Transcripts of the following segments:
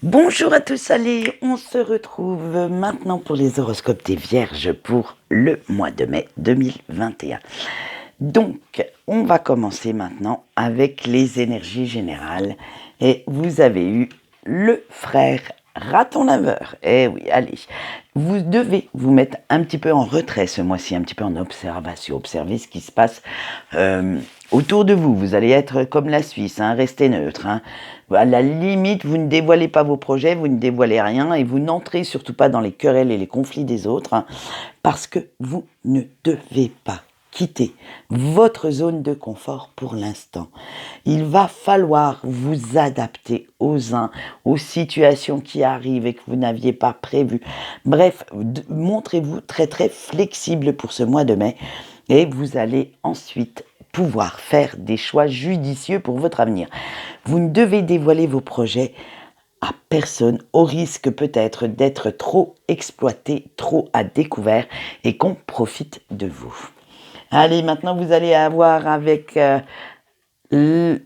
Bonjour à tous, allez, on se retrouve maintenant pour les horoscopes des Vierges pour le mois de mai 2021. Donc, on va commencer maintenant avec les énergies générales. Et vous avez eu le frère raton laveur. Eh oui, allez, vous devez vous mettre un petit peu en retrait ce mois-ci, un petit peu en observation, observer ce qui se passe autour de vous. Vous allez être comme la Suisse, restez neutre. À la limite, vous ne dévoilez pas vos projets, vous ne dévoilez rien et vous n'entrez surtout pas dans les querelles et les conflits des autres, parce que vous ne devez pas quitter votre zone de confort pour l'instant. Il va falloir vous adapter aux situations qui arrivent et que vous n'aviez pas prévues. Bref, montrez-vous très très flexible pour ce mois de mai et vous allez ensuite pouvoir faire des choix judicieux pour votre avenir. Vous ne devez dévoiler vos projets à personne, au risque peut-être d'être trop exploité, trop à découvert et qu'on profite de vous. Allez, maintenant vous allez avoir avec le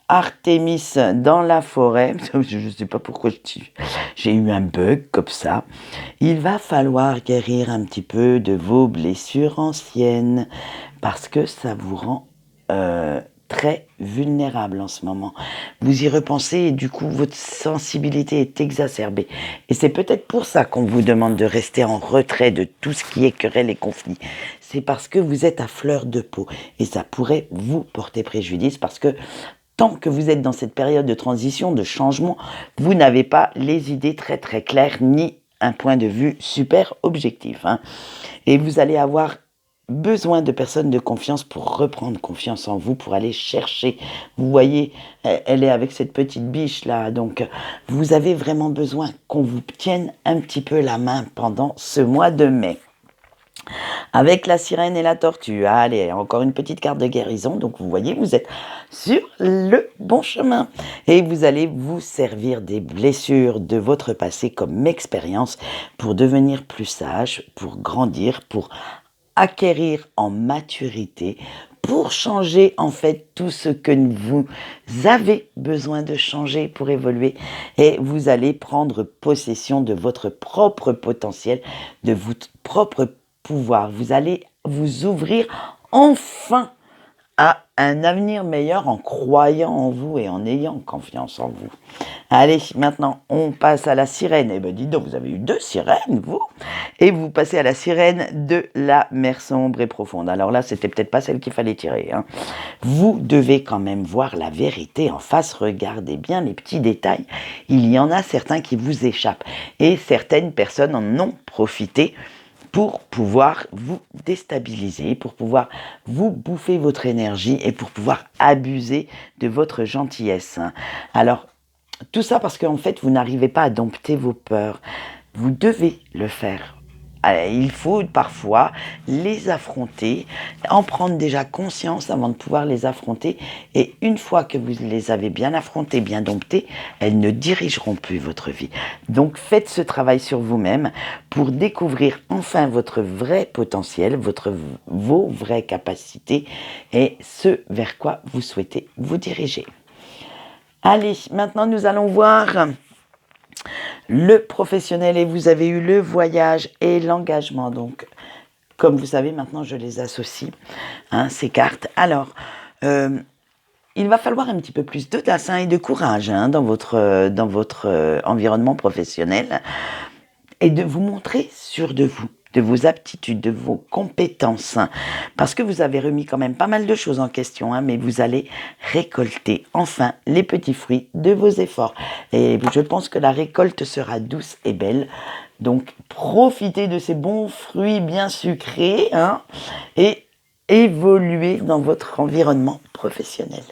Artémis dans la forêt. Je ne sais pas pourquoi j'ai eu un bug comme ça. Il va falloir guérir un petit peu de vos blessures anciennes parce que ça vous rend très vulnérable en ce moment. Vous y repensez et du coup votre sensibilité est exacerbée. Et c'est peut-être pour ça qu'on vous demande de rester en retrait de tout ce qui est querelle et conflit. C'est parce que vous êtes à fleur de peau et ça pourrait vous porter préjudice parce que tant que vous êtes dans cette période de transition, de changement, vous n'avez pas les idées très très claires ni un point de vue super objectif. Et vous allez avoir besoin de personnes de confiance pour reprendre confiance en vous, pour aller chercher. Vous voyez, elle est avec cette petite biche là, donc vous avez vraiment besoin qu'on vous tienne un petit peu la main pendant ce mois de mai. Avec la sirène et la tortue, allez, encore une petite carte de guérison, donc vous voyez, vous êtes sur le bon chemin. Et vous allez vous servir des blessures de votre passé comme expérience pour devenir plus sage, pour grandir, pour acquérir en maturité, pour changer en fait tout ce que vous avez besoin de changer pour évoluer. Et vous allez prendre possession de votre propre potentiel, de votre propre pouvoir. Vous allez vous ouvrir enfin à un avenir meilleur en croyant en vous et en ayant confiance en vous. Allez, maintenant, on passe à la sirène. Eh bien, dis donc, vous avez eu 2 sirènes, vous. Et vous passez à la sirène de la mer sombre et profonde. Alors là, c'était peut-être pas celle qu'il fallait tirer. Vous devez quand même voir la vérité en face. Regardez bien les petits détails. Il y en a certains qui vous échappent. Et certaines personnes en ont profité pour pouvoir vous déstabiliser, pour pouvoir vous bouffer votre énergie et pour pouvoir abuser de votre gentillesse. Alors, tout ça parce qu'en fait, vous n'arrivez pas à dompter vos peurs. Vous devez le faire. Il faut parfois les affronter, en prendre déjà conscience avant de pouvoir les affronter. Et une fois que vous les avez bien affrontées, bien domptées, elles ne dirigeront plus votre vie. Donc faites ce travail sur vous-même pour découvrir enfin votre vrai potentiel, vos vraies capacités et ce vers quoi vous souhaitez vous diriger. Allez, maintenant nous allons voir le professionnel et vous avez eu le voyage et l'engagement. Donc, comme vous savez, maintenant je les associe, ces cartes. Alors, il va falloir un petit peu plus d'audace et de courage dans votre environnement professionnel et de vous montrer sûr de vous, de vos aptitudes, de vos compétences, parce que vous avez remis quand même pas mal de choses en question, mais vous allez récolter enfin les petits fruits de vos efforts. Et je pense que la récolte sera douce et belle. Donc profitez de ces bons fruits bien sucrés et évoluez dans votre environnement professionnel.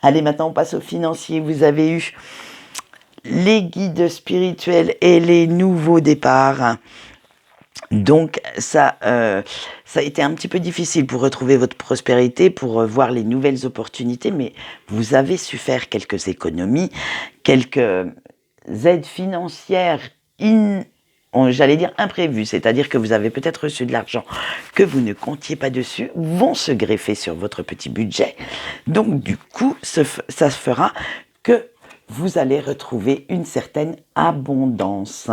Allez, maintenant on passe aux financiers. Vous avez eu les guides spirituels et les nouveaux départs. Donc ça a été un petit peu difficile pour retrouver votre prospérité, pour voir les nouvelles opportunités, mais vous avez su faire quelques économies, quelques aides financières j'allais dire imprévues, c'est-à-dire que vous avez peut-être reçu de l'argent que vous ne comptiez pas dessus, vont se greffer sur votre petit budget. Donc du coup, ça se fera que vous allez retrouver une certaine abondance.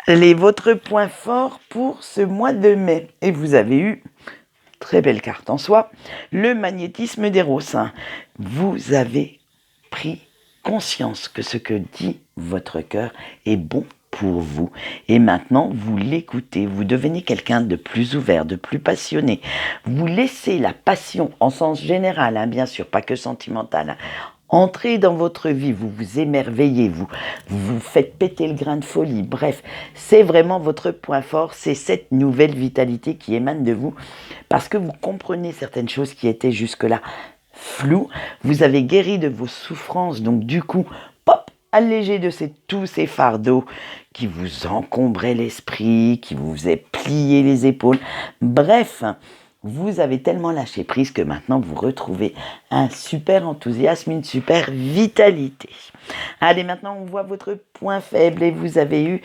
Allez, votre point fort pour ce mois de mai. Et vous avez eu, très belle carte en soi, le magnétisme d'Eros. Vous avez pris conscience que ce que dit votre cœur est bon pour vous. Et maintenant, vous l'écoutez, vous devenez quelqu'un de plus ouvert, de plus passionné. Vous laissez la passion, en sens général, bien sûr, pas que sentimental, entrer dans votre vie, vous vous émerveillez, vous faites péter le grain de folie. Bref, c'est vraiment votre point fort, c'est cette nouvelle vitalité qui émane de vous, parce que vous comprenez certaines choses qui étaient jusque-là floues. Vous avez guéri de vos souffrances, donc du coup, pop, allégé de tous ces fardeaux qui vous encombraient l'esprit, qui vous faisaient plier les épaules. Bref, vous avez tellement lâché prise que maintenant vous retrouvez un super enthousiasme, une super vitalité. Allez, maintenant on voit votre point faible et vous avez eu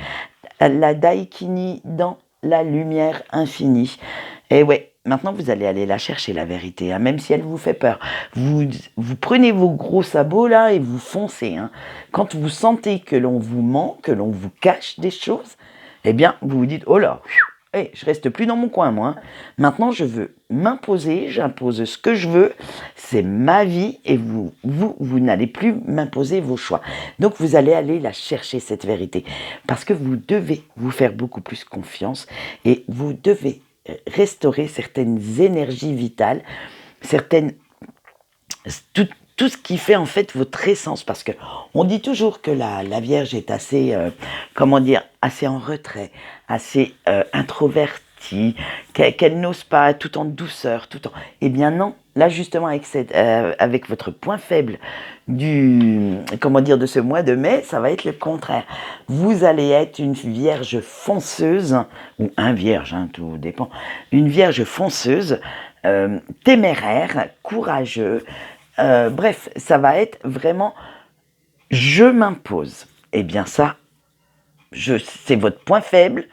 la Daikini dans la lumière infinie. Et ouais, maintenant vous allez aller la chercher, la vérité, même si elle vous fait peur. Vous prenez vos gros sabots là et vous foncez. Quand vous sentez que l'on vous ment, que l'on vous cache des choses, eh bien vous vous dites, oh là, je reste plus dans mon coin, moi. Maintenant, je veux m'imposer, j'impose ce que je veux. C'est ma vie et vous n'allez plus m'imposer vos choix. Donc, vous allez aller la chercher, cette vérité. Parce que vous devez vous faire beaucoup plus confiance et vous devez restaurer certaines énergies vitales, tout ce qui fait en fait votre essence, parce que on dit toujours que la Vierge est assez, assez en retrait, assez introvertie, qu'elle n'ose pas, tout en douceur, Eh bien non, là justement avec votre point faible de ce mois de mai, ça va être le contraire. Vous allez être une Vierge fonceuse, ou un Vierge, tout dépend, une Vierge fonceuse, téméraire, courageux. Bref, ça va être vraiment je m'impose. Eh bien ça, c'est votre point faible,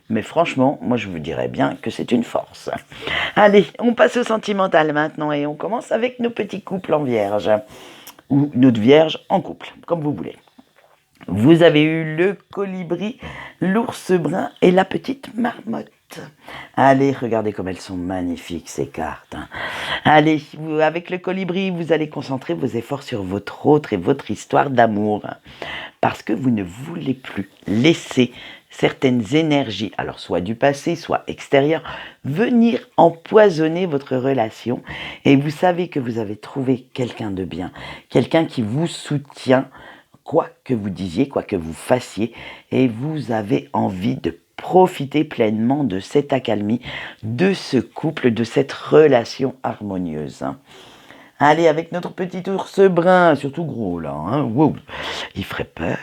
mais franchement, moi je vous dirais bien que c'est une force. Allez, on passe au sentimental maintenant et on commence avec nos petits couples en vierge, ou notre vierge en couple, comme vous voulez. Vous avez eu le colibri, l'ours brun et la petite marmotte. Allez, regardez comme elles sont magnifiques ces cartes. Allez, avec le colibri, vous allez concentrer vos efforts sur votre autre et votre histoire d'amour. Parce que vous ne voulez plus laisser certaines énergies, alors soit du passé, soit extérieures, venir empoisonner votre relation. Et vous savez que vous avez trouvé quelqu'un de bien, quelqu'un qui vous soutient, quoi que vous disiez, quoi que vous fassiez, et vous avez envie de profiter pleinement de cette accalmie, de ce couple, de cette relation harmonieuse. Allez, avec notre petit ours brun, surtout gros là, wow, il ferait peur.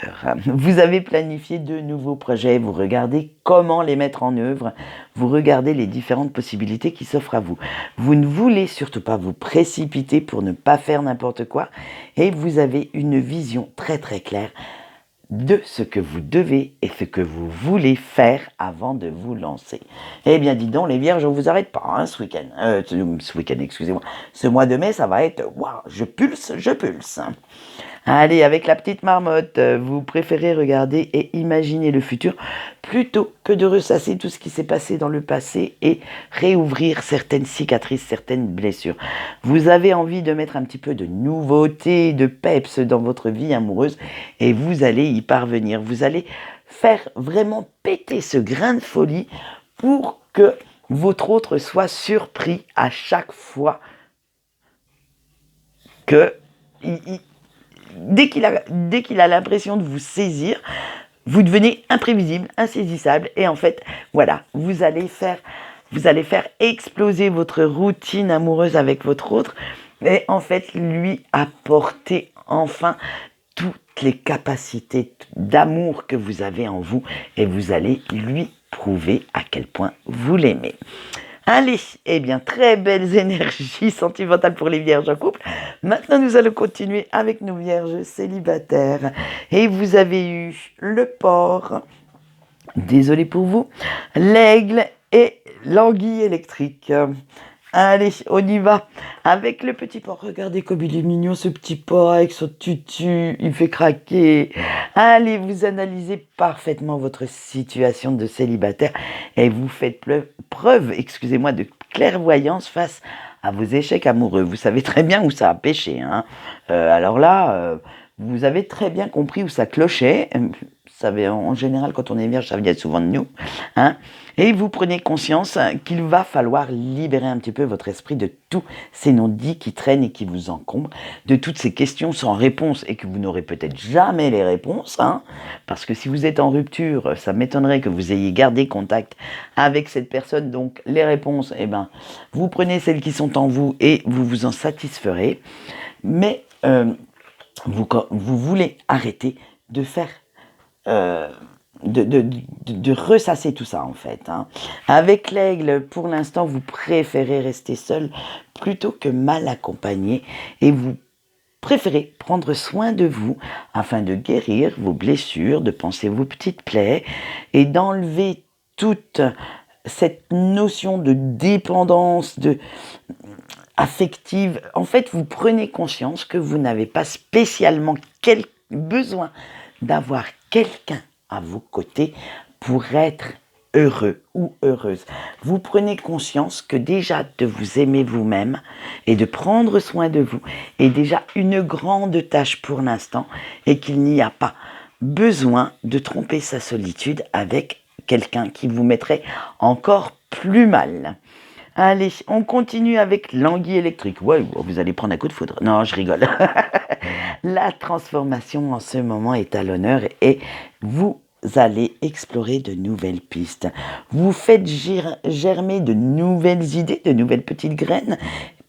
Vous avez planifié de nouveaux projets, vous regardez comment les mettre en œuvre, vous regardez les différentes possibilités qui s'offrent à vous. Vous ne voulez surtout pas vous précipiter pour ne pas faire n'importe quoi, et vous avez une vision très très claire de ce que vous devez et ce que vous voulez faire avant de vous lancer. Eh bien, dis donc, les vierges, on ne vous arrête pas ce week-end. Excusez-moi. Ce mois de mai, ça va être, waouh, je pulse. Allez, avec la petite marmotte, vous préférez regarder et imaginer le futur plutôt que de ressasser tout ce qui s'est passé dans le passé et réouvrir certaines cicatrices, certaines blessures. Vous avez envie de mettre un petit peu de nouveauté, de peps dans votre vie amoureuse et vous allez y parvenir. Vous allez faire vraiment péter ce grain de folie pour que votre autre soit surpris à chaque fois que dès qu'il a l'impression de vous saisir, vous devenez imprévisible, insaisissable, et en fait, voilà, vous allez faire exploser votre routine amoureuse avec votre autre, et en fait, lui apporter enfin toutes les capacités d'amour que vous avez en vous, et vous allez lui prouver à quel point vous l'aimez. Allez, eh bien, très belles énergies sentimentales pour les vierges en couple. Maintenant, nous allons continuer avec nos vierges célibataires. Et vous avez eu le porc, désolé pour vous, l'aigle et l'anguille électrique. Allez, on y va. Avec le petit porc. Regardez comme il est mignon, ce petit porc avec son tutu. Il fait craquer. Allez, vous analysez parfaitement votre situation de célibataire et vous faites preuve, excusez-moi, de clairvoyance face à vos échecs amoureux. Vous savez très bien où ça a pêché, hein. Alors là, vous avez très bien compris où ça clochait. Vous savez, en général, quand on est vierge, ça vient souvent de nous, hein. Et vous prenez conscience qu'il va falloir libérer un petit peu votre esprit de tous ces non-dits qui traînent et qui vous encombrent, de toutes ces questions sans réponse et que vous n'aurez peut-être jamais les réponses, hein, parce que si vous êtes en rupture, ça m'étonnerait que vous ayez gardé contact avec cette personne. Donc les réponses, eh ben, vous prenez celles qui sont en vous et vous vous en satisferez. Mais vous voulez arrêter de faire euh, de ressasser tout ça en fait, hein. Avec l'aigle, pour l'instant, vous préférez rester seul plutôt que mal accompagné et vous préférez prendre soin de vous afin de guérir vos blessures, de panser vos petites plaies et d'enlever toute cette notion de dépendance, de affective. En fait, vous prenez conscience que vous n'avez pas spécialement besoin d'avoir quelqu'un à vos côtés pour être heureux ou heureuse. Vous prenez conscience que déjà de vous aimer vous-même et de prendre soin de vous est déjà une grande tâche pour l'instant et qu'il n'y a pas besoin de tromper sa solitude avec quelqu'un qui vous mettrait encore plus mal. Allez, on continue avec l'anguille électrique. Ouais, vous allez prendre un coup de foudre. Non, je rigole. La transformation en ce moment est à l'honneur et vous allez explorer de nouvelles pistes. Vous faites germer de nouvelles idées, de nouvelles petites graines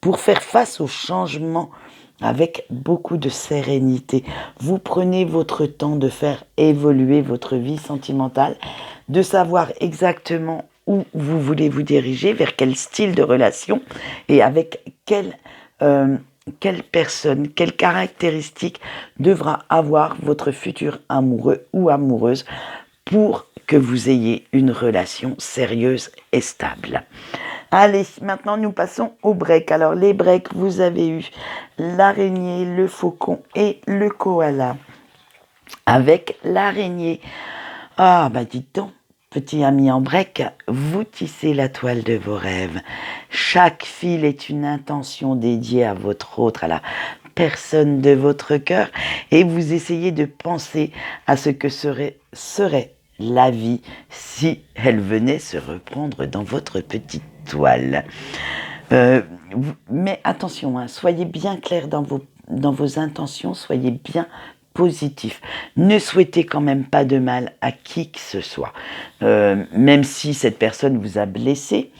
pour faire face aux changements avec beaucoup de sérénité. Vous prenez votre temps de faire évoluer votre vie sentimentale, de savoir exactement où vous voulez vous diriger, vers quel style de relation et avec quelle personne, quelle caractéristique devra avoir votre futur amoureux ou amoureuse pour que vous ayez une relation sérieuse et stable. Allez, maintenant nous passons aux breaks. Alors les breaks, vous avez eu l'araignée, le faucon et le koala. Avec l'araignée, ah bah dites donc, petit ami en break, vous tissez la toile de vos rêves. Chaque fil est une intention dédiée à votre autre, à la personne de votre cœur, et vous essayez de penser à ce que serait la vie si elle venait se reprendre dans votre petite toile. Mais attention, hein, soyez bien clair dans vos intentions, soyez bien positif. Ne souhaitez quand même pas de mal à qui que ce soit. Même si cette personne vous a blessé,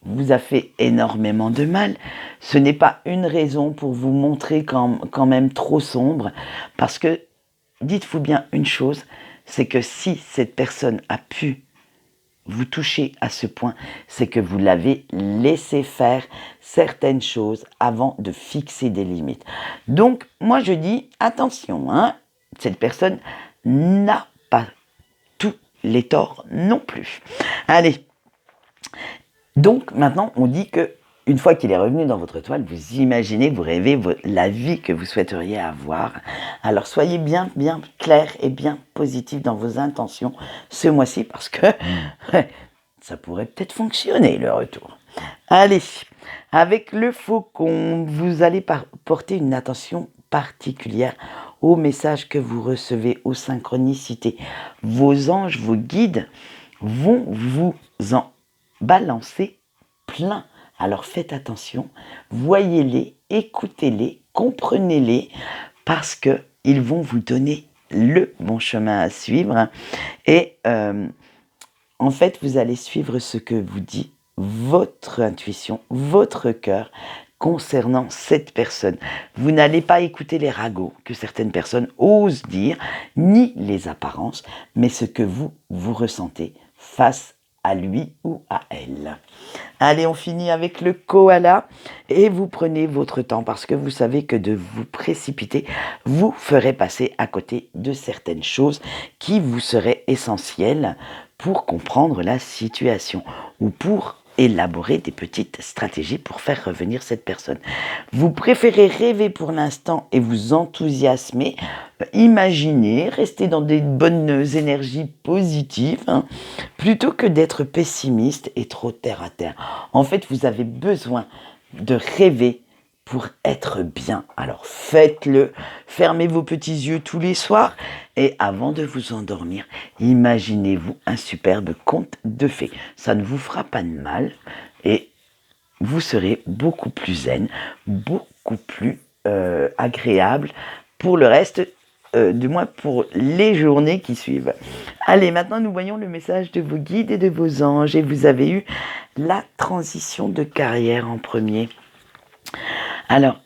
vous a fait énormément de mal, ce n'est pas une raison pour vous montrer quand même trop sombre, parce que dites-vous bien une chose, c'est que si cette personne a pu vous toucher à ce point, c'est que vous l'avez laissé faire certaines choses avant de fixer des limites. Donc, moi je dis, attention, hein, cette personne n'a pas tous les torts non plus. Allez, donc maintenant on dit que une fois qu'il est revenu dans votre toile, vous imaginez, vous rêvez la vie que vous souhaiteriez avoir. Alors soyez bien clair et bien positif dans vos intentions ce mois-ci parce que ça pourrait peut-être fonctionner le retour. Allez, avec le faucon, vous allez porter une attention particulière aux messages que vous recevez, aux synchronicités. Vos anges, vos guides vont vous en balancer plein. Alors faites attention, voyez-les, écoutez-les, comprenez-les, parce qu'ils vont vous donner le bon chemin à suivre. Et en fait, vous allez suivre ce que vous dit votre intuition, votre cœur concernant cette personne. Vous n'allez pas écouter les ragots que certaines personnes osent dire, ni les apparences, mais ce que vous ressentez face à lui ou à elle. Allez, on finit avec le koala et vous prenez votre temps parce que vous savez que de vous précipiter vous ferait passer à côté de certaines choses qui vous seraient essentielles pour comprendre la situation ou pour élaborer des petites stratégies pour faire revenir cette personne. Vous préférez rêver pour l'instant et vous enthousiasmer, imaginer, rester dans des bonnes énergies positives, hein, plutôt que d'être pessimiste et trop terre à terre. En fait, vous avez besoin de rêver pour être bien. Alors faites-le, fermez vos petits yeux tous les soirs et avant de vous endormir, imaginez-vous un superbe conte de fées. Ça ne vous fera pas de mal et vous serez beaucoup plus zen, beaucoup plus agréable pour le reste, du moins pour les journées qui suivent. Allez, maintenant nous voyons le message de vos guides et de vos anges et vous avez eu la transition de carrière en premier. Alors,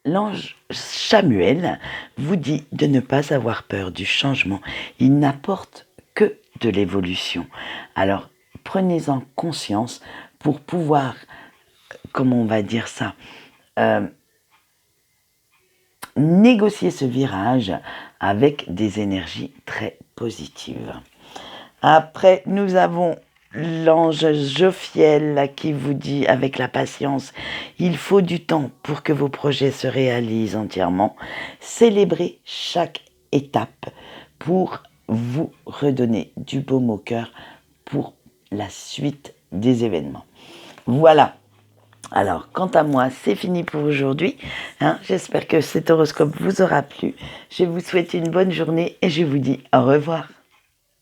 l'ange Samuel vous dit de ne pas avoir peur du changement. Il n'apporte que de l'évolution. Alors, prenez-en conscience pour pouvoir, comment on va dire ça, négocier ce virage avec des énergies très positives. Après, nous avons l'ange Jophiel qui vous dit avec la patience, il faut du temps pour que vos projets se réalisent entièrement. Célébrez chaque étape pour vous redonner du baume au cœur pour la suite des événements. Voilà. Alors, quant à moi, c'est fini pour aujourd'hui. J'espère que cet horoscope vous aura plu. Je vous souhaite une bonne journée et je vous dis au revoir.